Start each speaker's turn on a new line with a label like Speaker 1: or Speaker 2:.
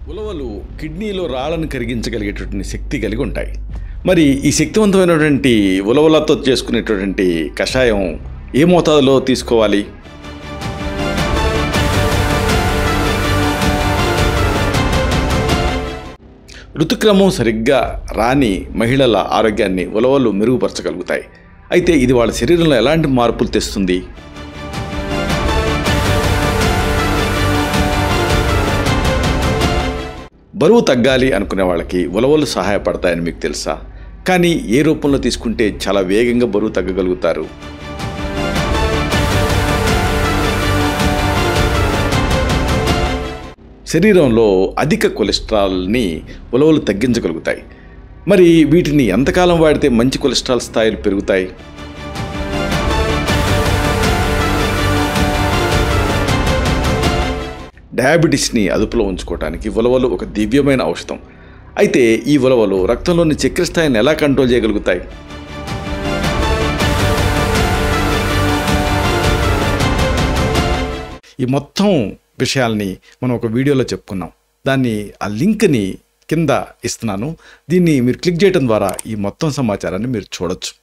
Speaker 1: ఉలవలు కిడ్నీలో రాళ్ళను కరిగించగలిగేటటువంటి శక్తి కలిగి ఉంటాయి. మరి ఈ శక్తివంతమైనటువంటి ఉలవలతో చేసుకునేటటువంటి కషాయం ఏ మోతాదులో తీసుకోవాలి? ఋతుక్రమం సరిగ్గా రాని మహిళల ఆరోగ్యాన్ని ఉలవలు మెరుగుపరచగలుగుతాయి. అయితే ఇది వాళ్ళ శరీరంలో ఎలాంటి మార్పులు తెస్తుంది? బరువు తగ్గాలి అనుకునే వాళ్ళకి ఉలవలు సహాయపడతాయని మీకు తెలుసా? కానీ ఏ రూపంలో తీసుకుంటే చాలా వేగంగా బరువు తగ్గగలుగుతారు? శరీరంలో అధిక కొలెస్ట్రాల్ని ఉలవలు తగ్గించగలుగుతాయి. మరి వీటిని ఎంతకాలం వాడితే మంచి కొలెస్ట్రాల్ స్థాయిలు పెరుగుతాయి? డయాబెటీస్ని అదుపులో ఉంచుకోవడానికి ఉలవలు ఒక దివ్యమైన ఔషధం. అయితే ఈ ఉలవలు రక్తంలోని చక్కెర స్థాయిని ఎలా కంట్రోల్ చేయగలుగుతాయి? ఈ మొత్తం విషయాల్ని మనం ఒక వీడియోలో చెప్పుకున్నాం. ఆ లింక్ని కింద ఇస్తున్నాను. దీన్ని మీరు క్లిక్ చేయడం ద్వారా ఈ మొత్తం సమాచారాన్ని మీరు చూడొచ్చు.